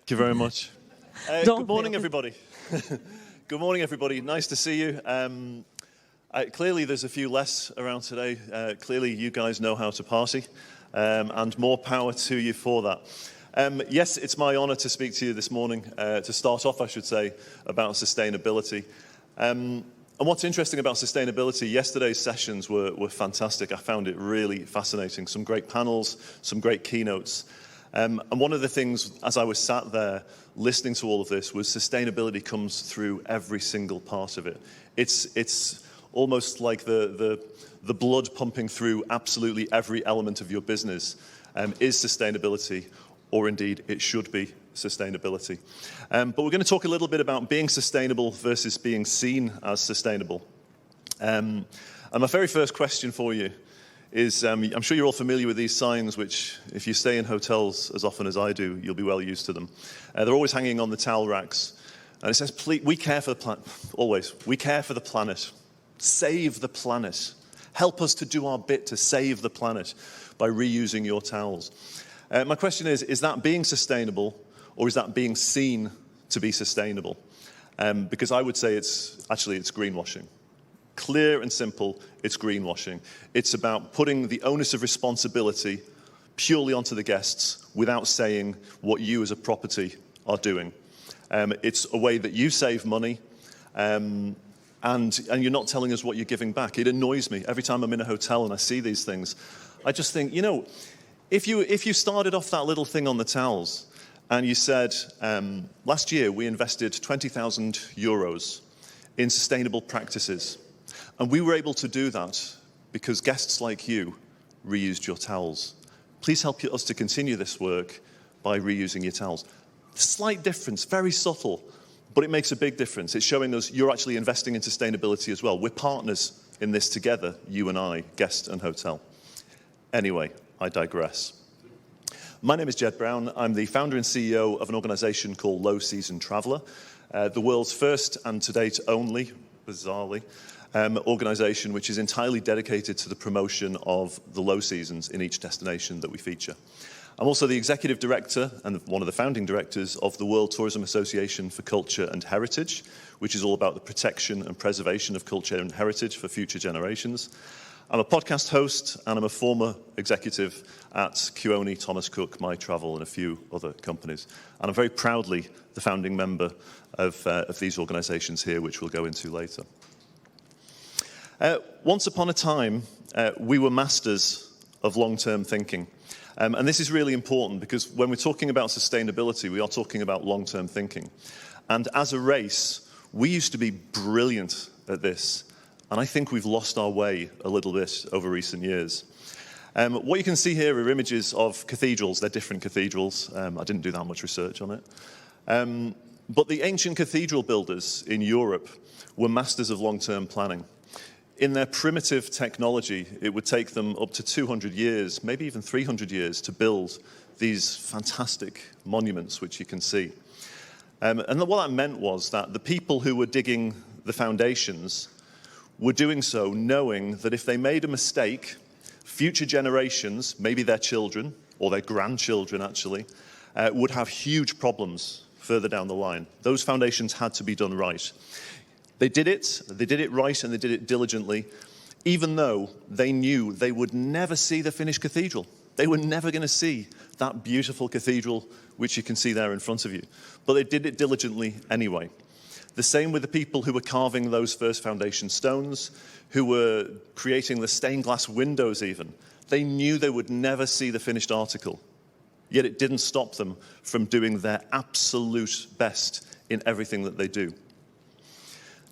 Thank you very much. Good morning, everybody. Good morning, everybody. Nice to see you. Clearly, there's a few less around today. Clearly, you guys know how to party, and more power to you for that. Yes, it's my honor to speak to you this morning, to start off, I should say, about sustainability. And what's interesting about sustainability, yesterday's sessions were fantastic. I found it really fascinating. Some great panels, some great keynotes. And one of the things, as I was sat there listening to all of this, was sustainability comes through every single part of it. It's almost like the blood pumping through absolutely every element of your business is sustainability, or indeed it should be sustainability. But we're going to talk a little bit about being sustainable versus being seen as sustainable. And my very first question for you is, I'm sure you're all familiar with these signs, which if you stay in hotels as often as I do, you'll be well used to them. They're always hanging on the towel racks. And it says, please, we care for the planet. Always, we care for the planet. Save the planet. Help us to do our bit to save the planet by reusing your towels. My question is that being sustainable, or is that being seen to be sustainable? Because I would say it's greenwashing. Clear and simple, it's greenwashing. It's about putting the onus of responsibility purely onto the guests without saying what you as a property are doing. It's a way that you save money, and you're not telling us what you're giving back. It annoys me every time I'm in a hotel and I see these things. I just think, if you started off that little thing on the towels and you said, last year we invested 20,000 euros in sustainable practices. And we were able to do that because guests like you reused your towels. Please help us to continue this work by reusing your towels. Slight difference, very subtle, but it makes a big difference. It's showing us you're actually investing in sustainability as well. We're partners in this together, you and I, guest and hotel. Anyway, I digress. My name is Ged Brown. I'm the founder and CEO of an organization called Low Season Traveller, the world's first and to date only, bizarrely, organization which is entirely dedicated to the promotion of the low seasons in each destination that we feature. I'm also the executive director and one of the founding directors of the World Tourism Association for Culture and Heritage, which is all about the protection and preservation of culture and heritage for future generations. I'm a podcast host, and I'm a former executive at Keone, Thomas Cook, My Travel, and a few other companies. And I'm very proudly the founding member of these organizations here, which we'll go into later. Once upon a time, we were masters of long-term thinking. And this is really important because when we're talking about sustainability, we are talking about long-term thinking. And as a race, we used to be brilliant at this. And I think we've lost our way a little bit over recent years. What you can see here are images of cathedrals. They're different cathedrals. I didn't do that much research on it. But the ancient cathedral builders in Europe were masters of long-term planning. In their primitive technology, it would take them up to 200 years, maybe even 300 years, to build these fantastic monuments, which you can see. And what that meant was that the people who were digging the foundations were doing so knowing that if they made a mistake, future generations, maybe their children, or their grandchildren actually, would have huge problems further down the line. Those foundations had to be done right. They did it right, and they did it diligently, even though they knew they would never see the finished cathedral. They were never going to see that beautiful cathedral, which you can see there in front of you. But they did it diligently anyway. The same with the people who were carving those first foundation stones, who were creating the stained glass windows even. They knew they would never see the finished article. Yet it didn't stop them from doing their absolute best in everything that they do.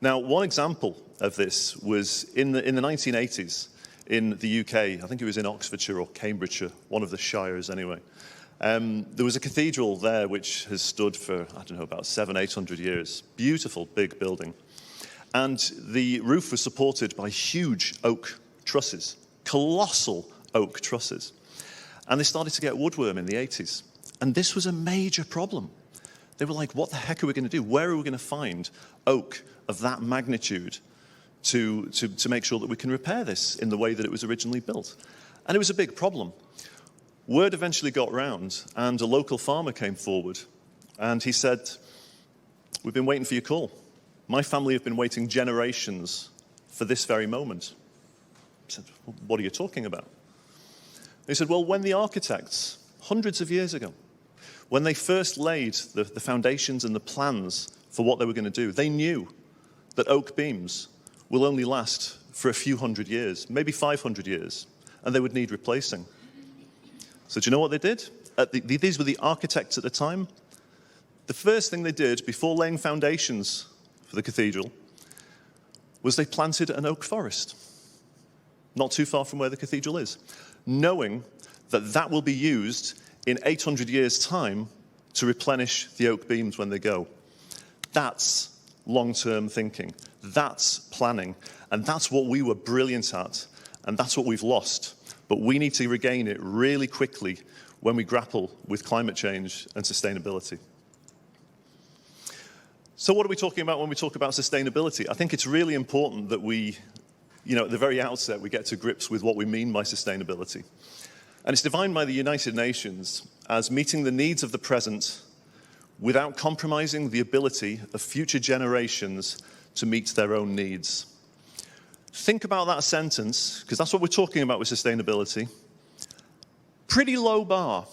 Now, one example of this was in the 1980s in the UK. I think it was in Oxfordshire or Cambridgeshire, one of the shires anyway. There was a cathedral there which has stood for, about 700-800 years. Beautiful, big building. And the roof was supported by huge oak trusses, colossal oak trusses. And they started to get woodworm in the 80s. And this was a major problem. They were like, what the heck are we going to do? Where are we going to find oak of that magnitude to make sure that we can repair this in the way that it was originally built? And it was a big problem. Word eventually got round, and a local farmer came forward And he said, "We've been waiting for your call. My family have been waiting generations for this very moment." I said, "What are you talking about?" He said, "Well, when the architects, hundreds of years ago, when they first laid the foundations and the plans for what they were going to do, they knew that oak beams will only last for a few hundred years, maybe 500 years, and they would need replacing." So do you know what they did? These were the architects at the time. The first thing they did before laying foundations for the cathedral was they planted an oak forest, not too far from where the cathedral is, knowing that that will be used in 800 years' time to replenish the oak beams when they go. That's long-term thinking. That's planning. And that's what we were brilliant at. And that's what we've lost. But we need to regain it really quickly when we grapple with climate change and sustainability. So what are we talking about when we talk about sustainability? I think it's really important that we, at the very outset, we get to grips with what we mean by sustainability. And it's defined by the United Nations as meeting the needs of the present without compromising the ability of future generations to meet their own needs. Think about that sentence, because that's what we're talking about with sustainability. Pretty low bar,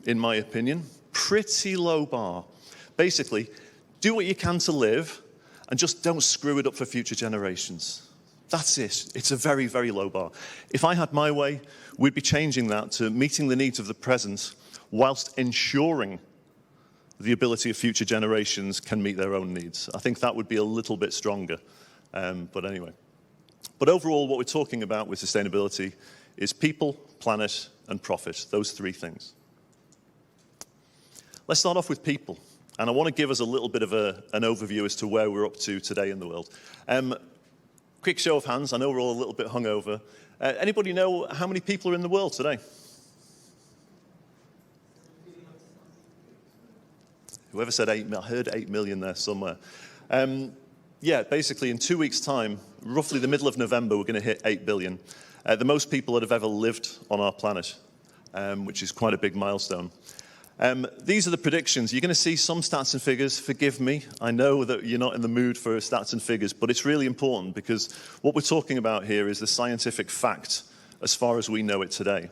in my opinion. Pretty low bar. Basically, do what you can to live, and just don't screw it up for future generations. That's it. It's a very, very low bar. If I had my way, we'd be changing that to meeting the needs of the present whilst ensuring the ability of future generations can meet their own needs. I think that would be a little bit stronger. But anyway. But overall, what we're talking about with sustainability is people, planet, and profit. Those three things. Let's start off with people. And I want to give us a little bit of an overview as to where we're up to today in the world. Quick show of hands. I know we're all a little bit hungover. Anybody know how many people are in the world today? Whoever said 8 million, I heard 8 million there somewhere. Yeah, basically in 2 weeks' time, roughly the middle of November, we're going to hit 8 billion. The most people that have ever lived on our planet, which is quite a big milestone. These are the predictions. You're going to see some stats and figures. Forgive me. I know that you're not in the mood for stats and figures, but it's really important because what we're talking about here is the scientific fact as far as we know it today.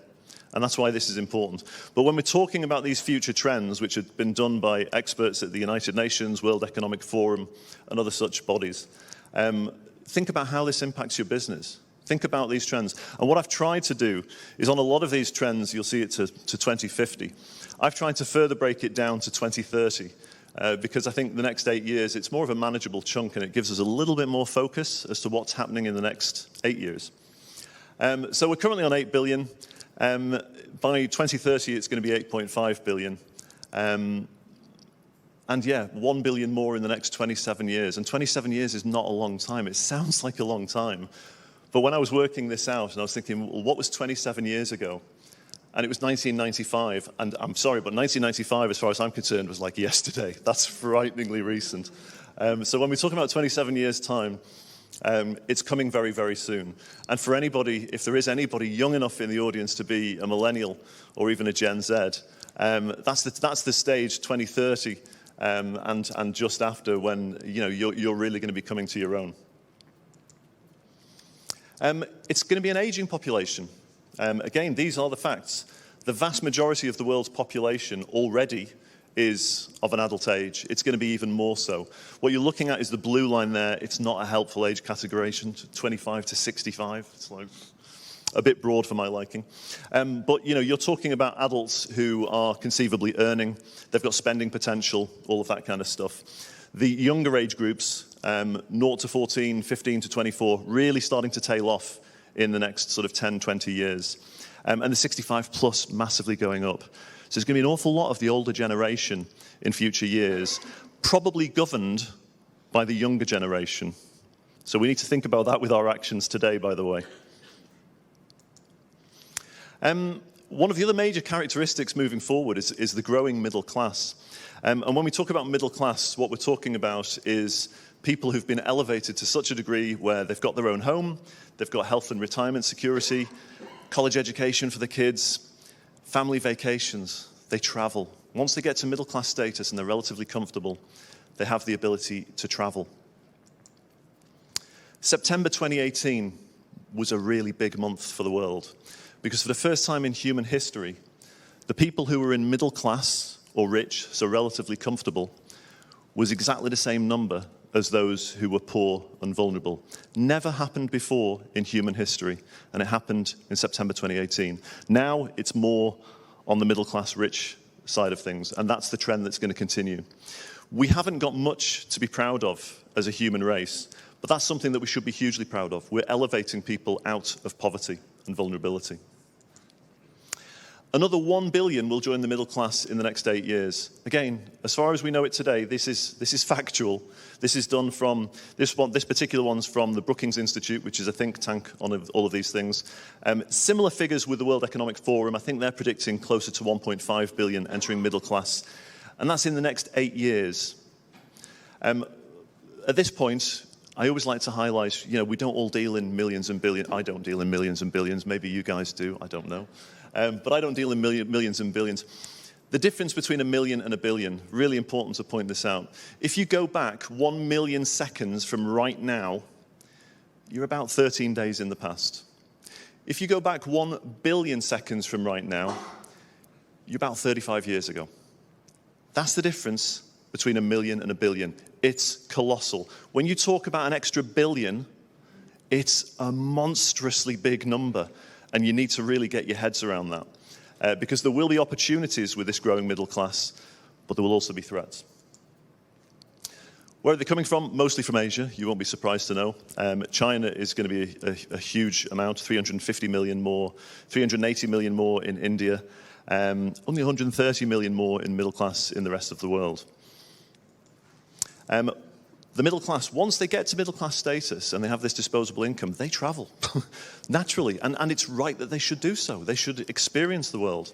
And that's why this is important. But when we're talking about these future trends, which have been done by experts at the United Nations, World Economic Forum, and other such bodies, think about how this impacts your business. Think about these trends. And what I've tried to do is on a lot of these trends, you'll see it to 2050. I've tried to further break it down to 2030 because I think the next 8 years, it's more of a manageable chunk and it gives us a little bit more focus as to what's happening in the next 8 years. So we're currently on 8 billion. By 2030, it's going to be 8.5 billion. And yeah, 1 billion more in the next 27 years. And 27 years is not a long time. It sounds like a long time. But when I was working this out, and I was thinking, well, what was 27 years ago? And it was 1995. And I'm sorry, but 1995, as far as I'm concerned, was like yesterday. That's frighteningly recent. So when we're talking about 27 years' time, it's coming very, very soon. And for anybody, if there is anybody young enough in the audience to be a millennial or even a Gen Z, that's the stage 2030 and just after when you're really going to be coming to your own. It's going to be an aging population. Again, these are the facts. The vast majority of the world's population already is of an adult age. It's going to be even more so. What you're looking at is the blue line there. It's not a helpful age categorization, 25 to 65. It's like a bit broad for my liking. But you're talking about adults who are conceivably earning. They've got spending potential, all of that kind of stuff. The younger age groups, 0 to 14, 15 to 24, really starting to tail off in the next sort of 10, 20 years. And the 65 plus massively going up. So there's going to be an awful lot of the older generation in future years, probably governed by the younger generation. So we need to think about that with our actions today, by the way. One of the other major characteristics moving forward is the growing middle class. And when we talk about middle class, what we're talking about is people who've been elevated to such a degree where they've got their own home, they've got health and retirement security, college education for the kids, family vacations, they travel, once they get to middle class status and they're relatively comfortable, they have the ability to travel. September 2018 was a really big month for the world, because for the first time in human history, the people who were in middle class or rich, so relatively comfortable, was exactly the same number as those who were poor and vulnerable. Never happened before in human history, and it happened in September 2018. Now it's more on the middle class rich side of things, and that's the trend that's going to continue. We haven't got much to be proud of as a human race, but that's something that we should be hugely proud of. We're elevating people out of poverty and vulnerability. Another 1 billion will join the middle class in the next 8 years. Again, as far as we know it today, this is factual. This is done from, this particular one's from the Brookings Institute, which is a think tank on all of these things. Similar figures with the World Economic Forum. I think they're predicting closer to 1.5 billion entering middle class. And that's in the next 8 years. At this point, I always like to highlight, we don't all deal in millions and billions. I don't deal in millions and billions. Maybe you guys do. I don't know. But I don't deal in millions and billions. The difference between 1 million and 1 billion, really important to point this out. If you go back 1 million seconds from right now, you're about 13 days in the past. If you go back 1 billion seconds from right now, you're about 35 years ago. That's the difference between 1 million and 1 billion. It's colossal. When you talk about an extra billion, it's a monstrously big number. And you need to really get your heads around that. Because there will be opportunities with this growing middle class, but there will also be threats. Where are they coming from? Mostly from Asia. You won't be surprised to know. China is going to be a huge amount, 350 million more, 380 million more in India, only 130 million more in middle class in the rest of the world. The middle class, once they get to middle class status and they have this disposable income, they travel naturally. And it's right that they should do so. They should experience the world.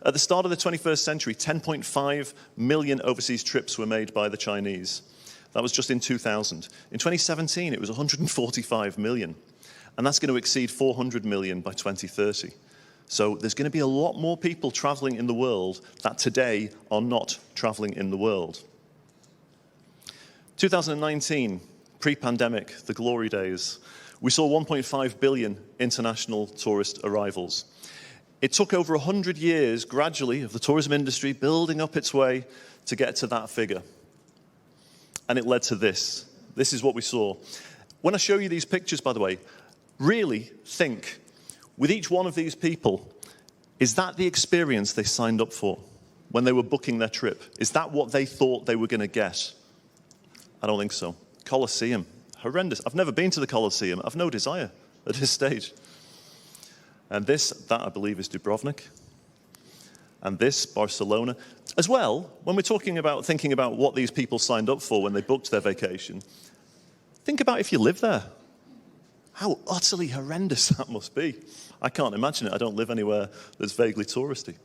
At the start of the 21st century, 10.5 million overseas trips were made by the Chinese. That was just in 2000. In 2017, it was 145 million. And that's going to exceed 400 million by 2030. So there's going to be a lot more people traveling in the world that today are not traveling in the world. 2019, pre-pandemic, the glory days, we saw 1.5 billion international tourist arrivals. It took over 100 years, gradually, of the tourism industry building up its way to get to that figure. And it led to this. This is what we saw. When I show you these pictures, by the way, really think, with each one of these people, is that the experience they signed up for when they were booking their trip? Is that what they thought they were going to get? I don't think so. Colosseum, horrendous. I've never been to the Colosseum. I've no desire at this stage. And that I believe is Dubrovnik. And this, Barcelona. As well, when we're thinking about what these people signed up for when they booked their vacation, think about if you live there. How utterly horrendous that must be. I can't imagine it. I don't live anywhere that's vaguely touristy.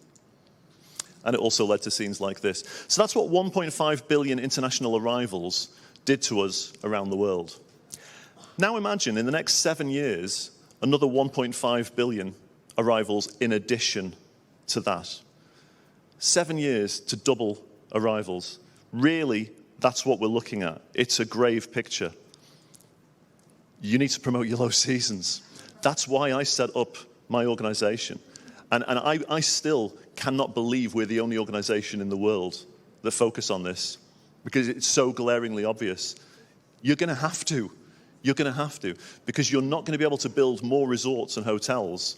And it also led to scenes like this. So that's what 1.5 billion international arrivals did to us around the world. Now imagine in the next 7 years, another 1.5 billion arrivals in addition to that. 7 years to double arrivals. Really, that's what we're looking at. It's a grave picture. You need to promote your low seasons. That's why I set up my organization. And I still cannot believe we're the only organization in the world that focus on this, because it's so glaringly obvious. You're going to have to. You're going to have to, because you're not going to be able to build more resorts and hotels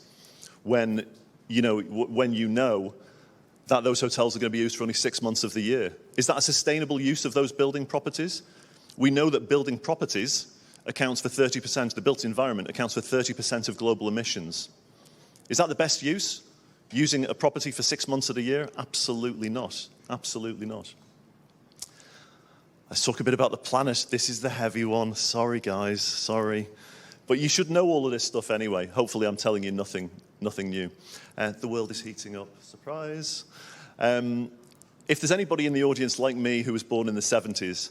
when you know that those hotels are going to be used for only 6 months of the year. Is that a sustainable use of those building properties? We know that building properties accounts for 30%, the built environment accounts for 30% of global emissions. Is that the best use? Using a property for 6 months of the year? Absolutely not. Absolutely not. Let's talk a bit about the planet. This is the heavy one. Sorry, guys. Sorry. But you should know all of this stuff anyway. Hopefully I'm telling you nothing new. The world is heating up. Surprise. If there's anybody in the audience like me who was born in the 70s,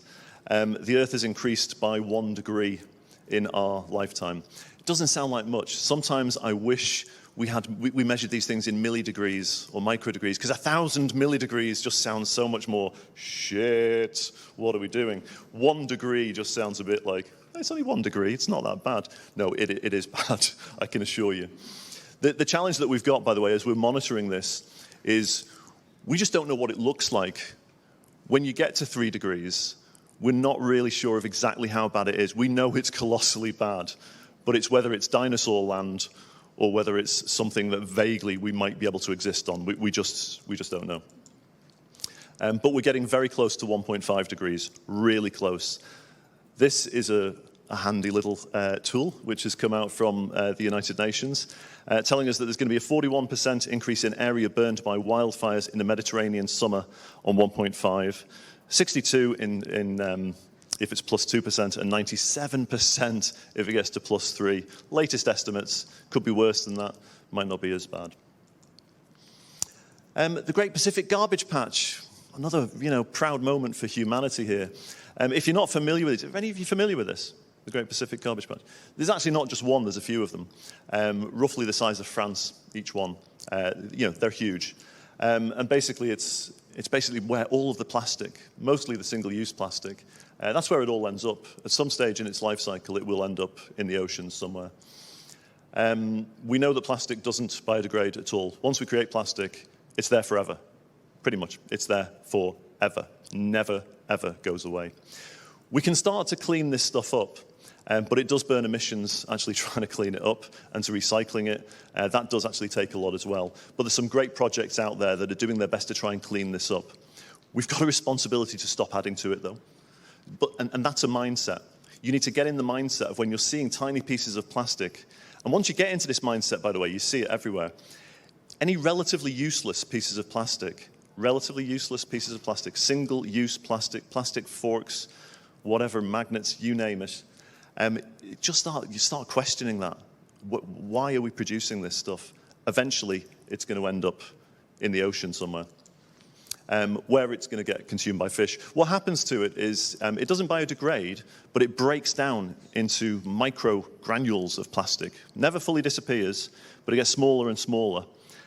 the Earth has increased by 1 degree in our lifetime. It doesn't sound like much. Sometimes I wish we measured these things in millidegrees or microdegrees, because 1,000 millidegrees just sounds so much more, shit, what are we doing? 1 degree just sounds a bit like, it's only 1 degree, it's not that bad. No, it is bad, I can assure you. The challenge that we've got, by the way, as we're monitoring this, is we just don't know what it looks like. When you get to 3 degrees, we're not really sure of exactly how bad it is. We know it's colossally bad, but it's whether it's dinosaur land or whether it's something that vaguely we might be able to exist on. We just don't know. But we're getting very close to 1.5 degrees, really close. This is a handy little tool which has come out from the United Nations, telling us that there's going to be a 41% increase in area burned by wildfires in the Mediterranean summer on 1.5, 62 in if it's plus 2%, and 97% if it gets to plus 3. Latest estimates could be worse than that, might not be as bad. The Great Pacific Garbage Patch, another proud moment for humanity here. If you're not familiar with it, are any of you familiar with this? The Great Pacific Garbage Patch. There's actually not just one, there's a few of them. Roughly the size of France, each one. They're huge. And basically it's basically where all of the plastic, mostly the single-use plastic, that's where it all ends up. At some stage in its life cycle, it will end up in the oceans somewhere. We know that plastic doesn't biodegrade at all. Once we create plastic, it's there forever. Pretty much, it's there forever. Never, ever goes away. We can start to clean this stuff up, but it does burn emissions actually trying to clean it up and to recycling it. That does actually take a lot as well. But there's some great projects out there that are doing their best to try and clean this up. We've got a responsibility to stop adding to it, though. And that's a mindset. You need to get in the mindset of when you're seeing tiny pieces of plastic. And once you get into this mindset, by the way, you see it everywhere. Any relatively useless pieces of plastic, single-use plastic, plastic forks, whatever, magnets, you name it, you start questioning that. Why are we producing this stuff? Eventually, it's going to end up in the ocean somewhere, where it's going to get consumed by fish. What happens to it is it doesn't biodegrade, but it breaks down into micro granules of plastic. Never fully disappears, but it gets smaller and smaller,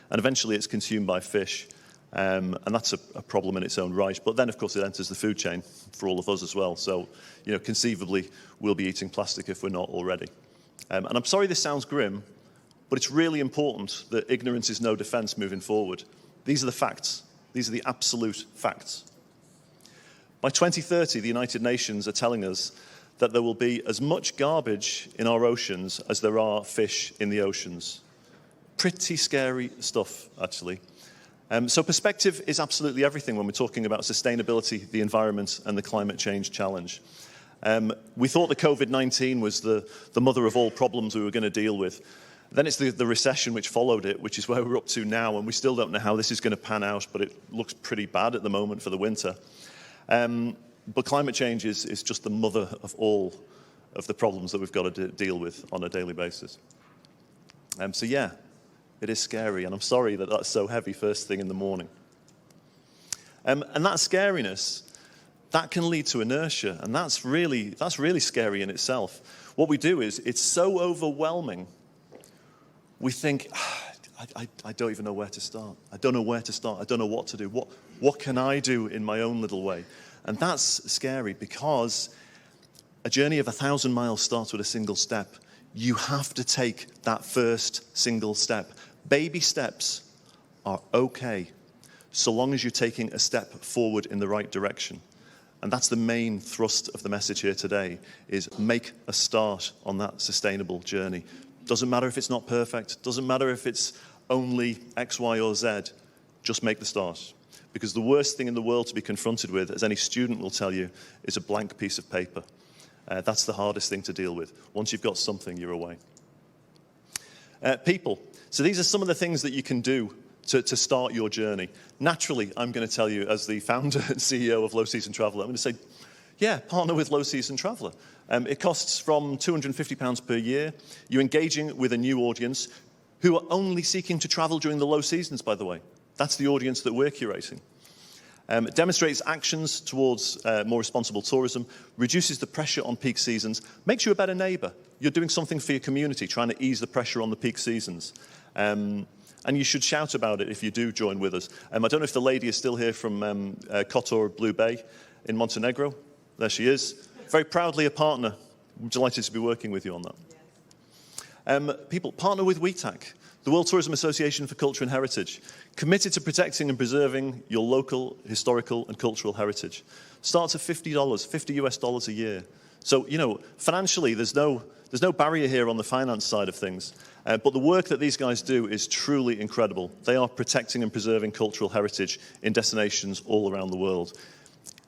and eventually it's consumed by fish. And that's a problem in its own right. But then, of course, it enters the food chain for all of us as well. So, conceivably, we'll be eating plastic if we're not already. And I'm sorry this sounds grim, but it's really important that ignorance is no defense moving forward. These are the facts. These are the absolute facts. By 2030, the United Nations are telling us that there will be as much garbage in our oceans as there are fish in the oceans. Pretty scary stuff, actually. So perspective is absolutely everything when we're talking about sustainability, the environment, and the climate change challenge. We thought the COVID-19 was the mother of all problems we were going to deal with. Then it's the recession which followed it, which is where we're up to now, and we still don't know how this is going to pan out, but it looks pretty bad at the moment for the winter. But climate change is just the mother of all of the problems that we've got to deal with on a daily basis. So yeah, it is scary, and I'm sorry that that's so heavy first thing in the morning. And that scariness, that can lead to inertia, and that's really scary in itself. What we do is, it's so overwhelming, we think, I don't even know where to start. I don't know where to start. I don't know what to do. What can I do in my own little way? And that's scary, because a journey of 1,000 miles starts with a single step. You have to take that first single step. Baby steps are okay, so long as you're taking a step forward in the right direction. And that's the main thrust of the message here today, is make a start on that sustainable journey. Doesn't matter if it's not perfect, doesn't matter if it's only X, Y, or Z, just make the start. Because the worst thing in the world to be confronted with, as any student will tell you, is a blank piece of paper. That's the hardest thing to deal with. Once you've got something, you're away. People. So these are some of the things that you can do to start your journey. Naturally, I'm going to tell you, as the founder and CEO of Low Season Traveller, I'm going to say, yeah, partner with Low Season Traveller. It costs from £250 per year. You're engaging with a new audience who are only seeking to travel during the low seasons, by the way. That's the audience that we're curating. It demonstrates actions towards more responsible tourism, reduces the pressure on peak seasons, makes you a better neighbour. You're doing something for your community, trying to ease the pressure on the peak seasons. And you should shout about it if you do join with us. I don't know if the lady is still here from Kotor Blue Bay in Montenegro. There she is. Very proudly a partner. I'm delighted to be working with you on that. People, partner with WETAC, the World Tourism Association for Culture and Heritage, committed to protecting and preserving your local historical and cultural heritage. Starts at $50, $50 US a year. So, you know, financially, there's no barrier here on the finance side of things. But the work that these guys do is truly incredible. They are protecting and preserving cultural heritage in destinations all around the world.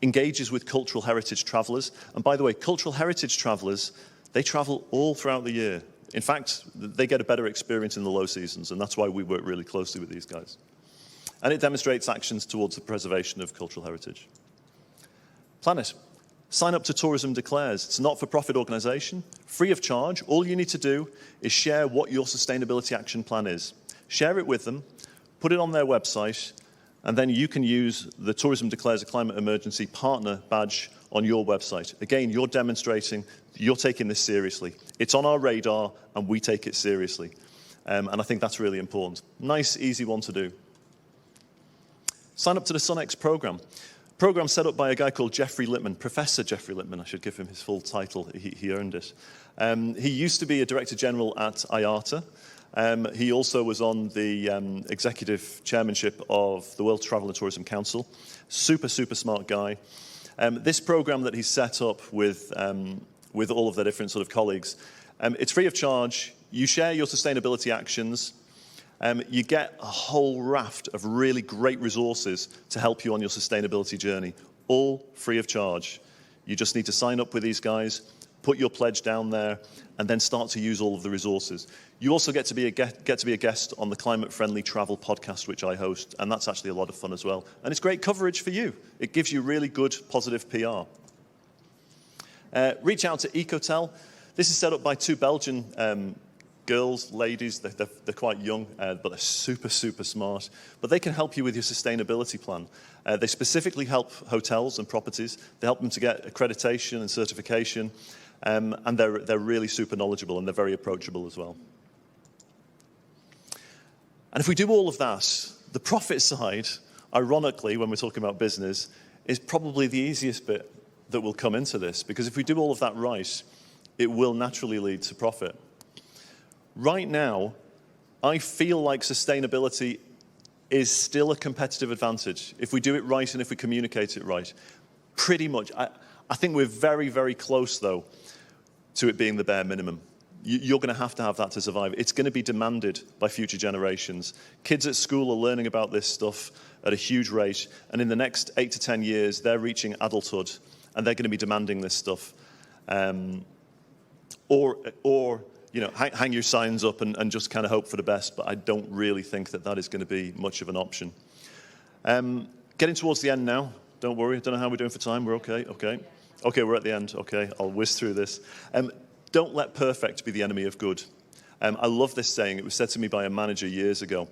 Engages with cultural heritage travelers. And by the way, cultural heritage travelers, they travel all throughout the year. In fact, they get a better experience in the low seasons, and that's why we work really closely with these guys. And it demonstrates actions towards the preservation of cultural heritage. Planet. Sign up to Tourism Declares. It's a not-for-profit organization, free of charge. All you need to do is share what your sustainability action plan is. Share it with them, put it on their website, and then you can use the Tourism Declares a Climate Emergency Partner badge on your website. Again, you're demonstrating you're taking this seriously. It's on our radar, and we take it seriously. And I think that's really important. Nice, easy one to do. Sign up to the SunX program. Program set up by a guy called Jeffrey Lippman, Professor Jeffrey Lippman. I should give him his full title. He earned it. He used to be a Director General at IATA. He also was on the executive chairmanship of the World Travel and Tourism Council. Super, super smart guy. This program that he's set up with all of their different sort of colleagues, it's free of charge. You share your sustainability actions. You get a whole raft of really great resources to help you on your sustainability journey, all free of charge. You just need to sign up with these guys, put your pledge down there, and then start to use all of the resources. You also get to be a guest on the Climate Friendly Travel podcast, which I host, and that's actually a lot of fun as well. And it's great coverage for you. It gives you really good, positive PR. Reach out to Ecotel. This is set up by two Belgian girls, ladies. They're quite young, but they're super, super smart. But they can help you with your sustainability plan. They specifically help hotels and properties. They help them to get accreditation and certification. And they're really super knowledgeable, and they're very approachable as well. And if we do all of that, the profit side, ironically, when we're talking about business, is probably the easiest bit that will come into this. Because if we do all of that right, it will naturally lead to profit. Right now, I feel like sustainability is still a competitive advantage. If we do it right and if we communicate it right. Pretty much. I think we're very, very close, though, to it being the bare minimum. You're going to have that to survive. It's going to be demanded by future generations. Kids at school are learning about this stuff at a huge rate, and in the next 8 to 10 years, they're reaching adulthood, and they're going to be demanding this stuff. Or you know, hang your signs up and just kind of hope for the best, but I don't really think that is going to be much of an option. Getting towards the end now. Don't worry, I don't know how we're doing for time. We're okay? Okay, we're at the end. Okay, I'll whiz through this. Don't let perfect be the enemy of good. I love this saying. It was said to me by a manager years ago.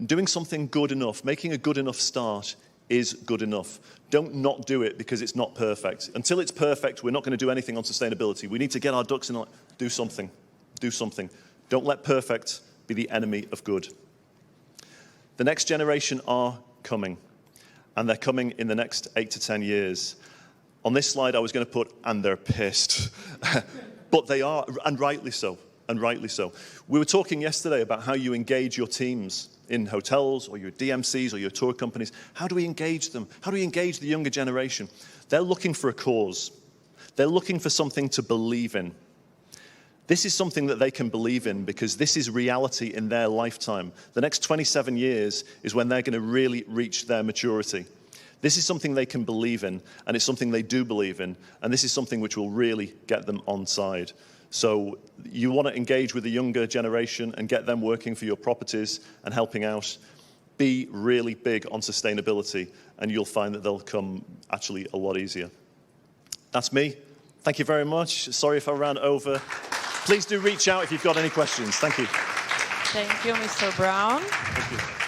Doing something good enough, making a good enough start is good enough. Don't not do it because it's not perfect. Until it's perfect, we're not going to do anything on sustainability. We need to get our ducks in line. Do something. Do something. Don't let perfect be the enemy of good. The next generation are coming, and they're coming in the next 8 to 10 years. On this slide, I was going to put, and they're pissed. But they are, and rightly so, and rightly so. We were talking yesterday about how you engage your teams in hotels or your DMCs or your tour companies. How do we engage them? How do we engage the younger generation? They're looking for a cause. They're looking for something to believe in. This is something that they can believe in because this is reality in their lifetime. The next 27 years is when they're going to really reach their maturity. This is something they can believe in, and it's something they do believe in, and this is something which will really get them on side. So you want to engage with the younger generation and get them working for your properties and helping out. Be really big on sustainability, and you'll find that they'll come actually a lot easier. That's me. Thank you very much. Sorry if I ran over. Please do reach out if you've got any questions. Thank you. Thank you, Mr. Brown. Thank you.